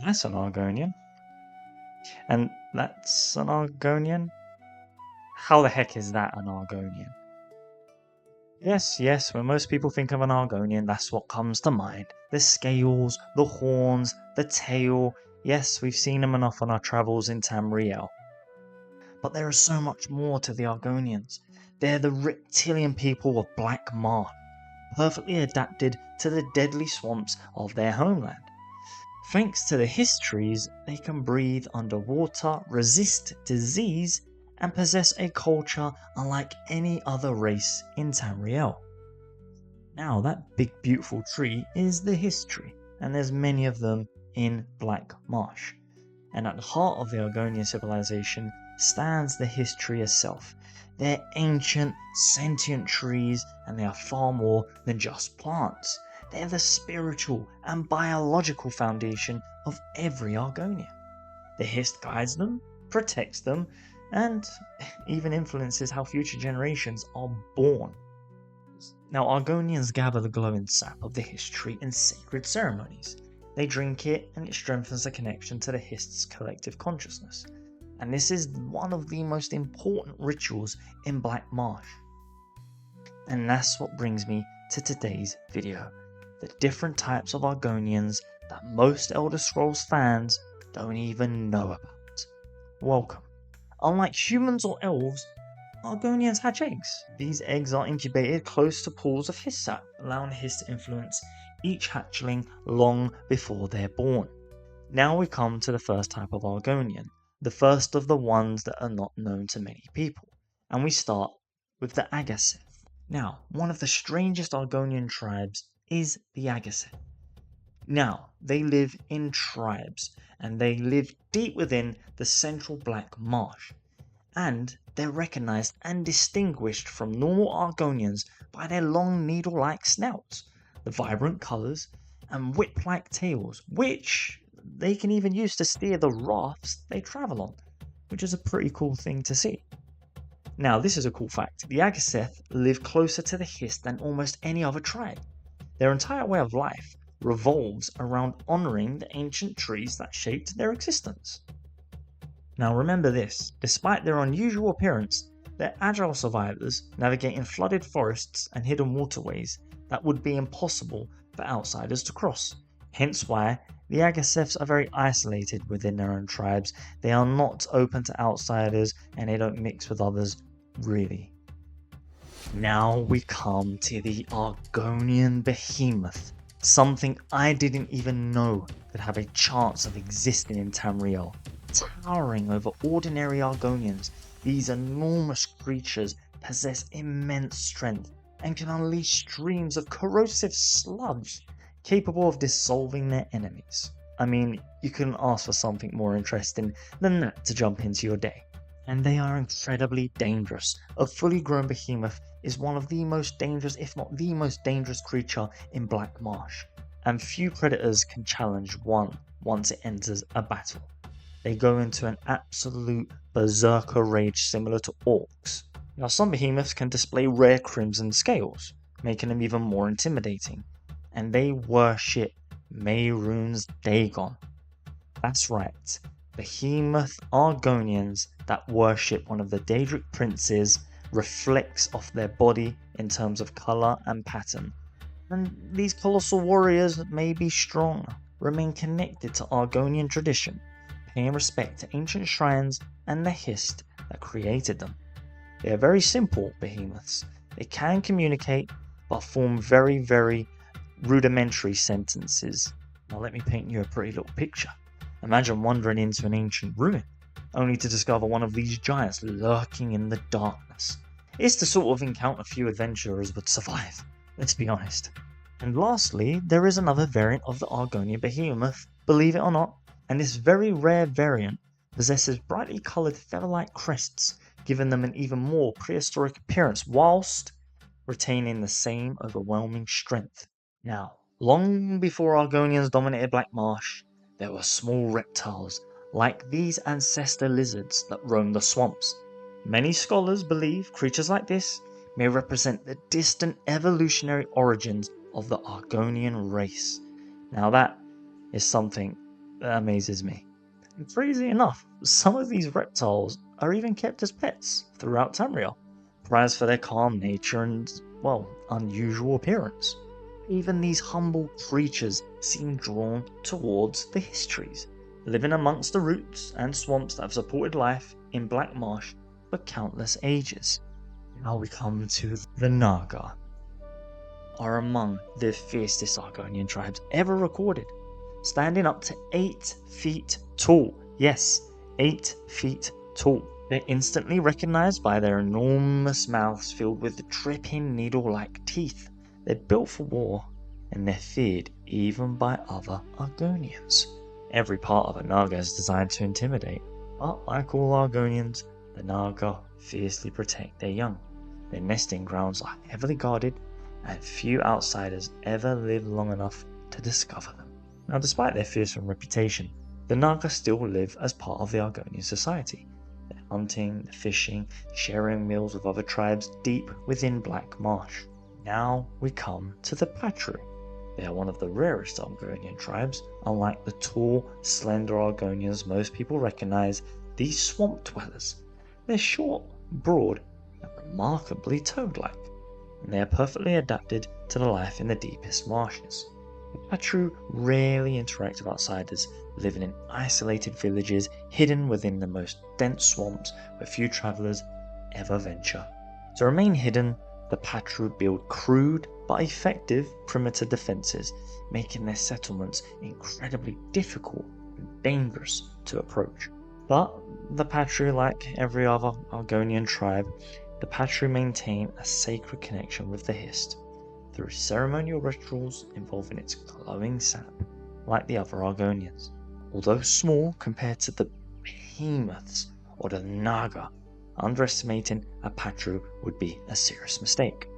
That's an Argonian. And that's an Argonian? How the heck is that an Argonian? Yes, when most people think of an Argonian, that's what comes to mind. The scales, the horns, the tail. Yes, we've seen them enough on our travels in Tamriel. But there is so much more to the Argonians. They're the reptilian people of Black Marsh, perfectly adapted to the deadly swamps of their homeland. Thanks to the histories, they can breathe underwater, resist disease, and possess a culture unlike any other race in Tamriel. Now, that big beautiful tree is the history, and there's many of them in Black Marsh. And at the heart of the Argonian civilization stands the history itself. They're ancient, sentient trees, and they are far more than just plants. They're the spiritual and biological foundation of every Argonian. The Hist guides them, protects them, and even influences how future generations are born. Now, Argonians gather the glowing sap of the history in sacred ceremonies. They drink it, and it strengthens the connection to the Hist's collective consciousness. And this is one of the most important rituals in Black Marsh. And that's what brings me to today's video. The different types of Argonians that most Elder Scrolls fans don't even know about. Welcome. Unlike humans or elves, Argonians hatch eggs. These eggs are incubated close to pools of Hist sap, allowing Hist to influence each hatchling long before they're born. Now we come to the first type of Argonian, the first of the ones that are not known to many people, and we start with the Agaseth. Now, one of the strangest Argonian tribes is the Agaseth. Now, they live in tribes, and they live deep within the central Black Marsh, and they're recognized and distinguished from normal Argonians by their long needle-like snouts, the vibrant colors, and whip-like tails, which they can even use to steer the rafts they travel on, which is a pretty cool thing to see. Now, this is a cool fact. The Agaseth live closer to the Hist than almost any other tribe. Their entire way of life revolves around honoring the ancient trees that shaped their existence. Now remember this, despite their unusual appearance, they're agile survivors navigating flooded forests and hidden waterways that would be impossible for outsiders to cross. Hence why the Agaseths are very isolated within their own tribes. They are not open to outsiders and they don't mix with others, really. Now we come to the Argonian Behemoth, something I didn't even know could have a chance of existing in Tamriel. Towering over ordinary Argonians, these enormous creatures possess immense strength and can unleash streams of corrosive sludge capable of dissolving their enemies. I mean, you couldn't ask for something more interesting than that to jump into your day. And they are incredibly dangerous. A fully grown behemoth is one of the most dangerous, if not the most dangerous creature in Black Marsh, and few predators can challenge one once it enters a battle. They go into an absolute berserker rage similar to orcs. Now, some behemoths can display rare crimson scales, making them even more intimidating, and they worship Mehrunes Dagon. That's right, behemoth Argonians that worship one of the Daedric princes reflects off their body in terms of colour and pattern. And these colossal warriors may be strong, remain connected to Argonian tradition, paying respect to ancient shrines and the Hist that created them. They are very simple behemoths. They can communicate, but form very rudimentary sentences. Now let me paint you a pretty little picture. Imagine wandering into an ancient ruin, only to discover one of these giants lurking in the darkness. It's the sort of encounter few adventurers would survive, let's be honest. And lastly, there is another variant of the Argonian behemoth, believe it or not, and this very rare variant possesses brightly coloured feather-like crests, giving them an even more prehistoric appearance whilst retaining the same overwhelming strength. Now, long before Argonians dominated Black Marsh, there were small reptiles like these ancestor lizards that roam the swamps. Many scholars believe creatures like this may represent the distant evolutionary origins of the Argonian race. Now that is something amazes me. And crazy enough, some of these reptiles are even kept as pets throughout Tamriel, prized for their calm nature and, well, unusual appearance. Even these humble creatures seem drawn towards the histories, living amongst the roots and swamps that have supported life in Black Marsh for countless ages. Now we come to the Naga, are among the fiercest Argonian tribes ever recorded, standing up to 8 feet tall. Yes, 8 feet tall. They're instantly recognized by their enormous mouths filled with dripping needle-like teeth. They're built for war, and they're feared even by other Argonians. Every part of a Naga is designed to intimidate, but like all Argonians, the Naga fiercely protect their young. Their nesting grounds are heavily guarded, and few outsiders ever live long enough to discover them. Now, despite their fearsome reputation, the Naga still live as part of the Argonian society. They're hunting, fishing, sharing meals with other tribes deep within Black Marsh. Now we come to the Paatru. They are one of the rarest Argonian tribes. Unlike the tall, slender Argonians most people recognize, these swamp dwellers. They're short, broad, and remarkably toad-like, and they are perfectly adapted to the life in the deepest marshes. The Paatru rarely interact with outsiders, living in isolated villages hidden within the most dense swamps where few travelers ever venture. To remain hidden, the Paatru build crude but effective perimeter defenses, making their settlements incredibly difficult and dangerous to approach. But the Paatru, like every other Argonian tribe, the Paatru maintain a sacred connection with the Hist through ceremonial rituals involving its glowing sap, like the other Argonians. Although small compared to the Behemoths or the Naga, underestimating a Paatru would be a serious mistake.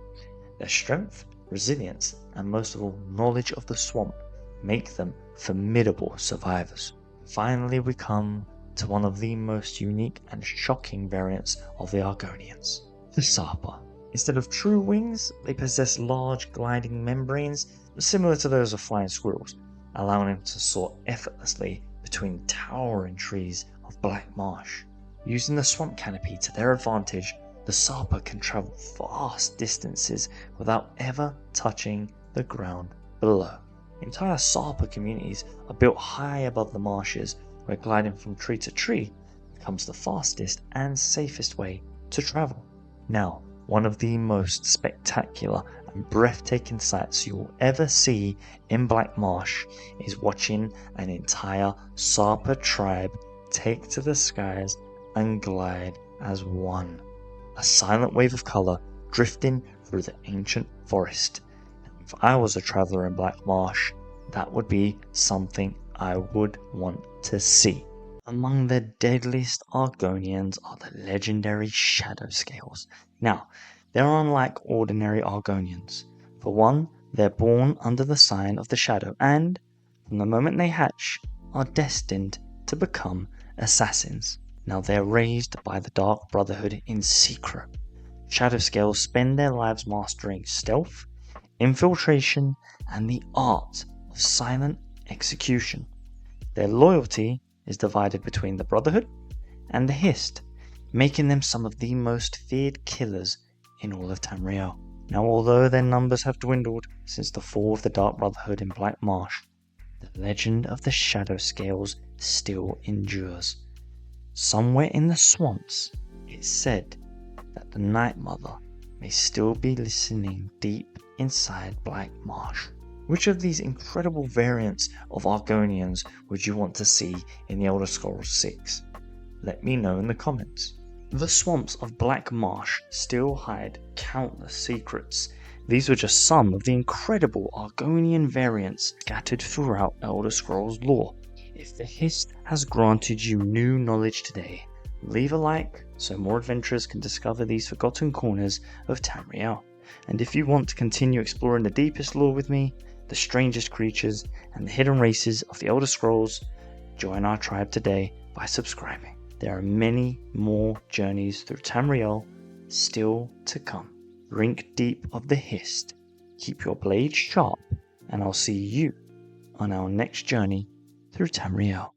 Their strength, resilience, and most of all knowledge of the swamp make them formidable survivors. Finally, we come to one of the most unique and shocking variants of the Argonians, the Sarpa. Instead of true wings, they possess large gliding membranes similar to those of flying squirrels, allowing them to soar effortlessly between towering trees of Black Marsh. Using the swamp canopy to their advantage, the Sarpa can travel vast distances without ever touching the ground below. Entire Sarpa communities are built high above the marshes, where gliding from tree to tree becomes the fastest and safest way to travel. Now, one of the most spectacular and breathtaking sights you will ever see in Black Marsh is watching an entire Sarpa tribe take to the skies and glide as one. A silent wave of colour drifting through the ancient forest. If I was a traveller in Black Marsh, that would be something I would want to see. Among the deadliest Argonians are the legendary Shadowscales. Now, they're unlike ordinary Argonians. For one, they're born under the sign of the Shadow and, from the moment they hatch, are destined to become assassins. Now, they're raised by the Dark Brotherhood in secret. Shadowscales spend their lives mastering stealth, infiltration, and the art of silent execution. Their loyalty is divided between the Brotherhood and the Hist, making them some of the most feared killers in all of Tamriel. Now, although their numbers have dwindled since the fall of the Dark Brotherhood in Black Marsh, the legend of the Shadowscales still endures. Somewhere in the swamps, it's said that the Night Mother may still be listening deep inside Black Marsh. Which of these incredible variants of Argonians would you want to see in the Elder Scrolls 6? Let me know in the comments. The swamps of Black Marsh still hide countless secrets. These were just some of the incredible Argonian variants scattered throughout Elder Scrolls lore. If the Hist has granted you new knowledge today, leave a like so more adventurers can discover these forgotten corners of Tamriel. And if you want to continue exploring the deepest lore with me, the strangest creatures, and the hidden races of the Elder Scrolls, join our tribe today by subscribing. There are many more journeys through Tamriel still to come. Drink deep of the Hist, keep your blade sharp, and I'll see you on our next journey through Tamriel.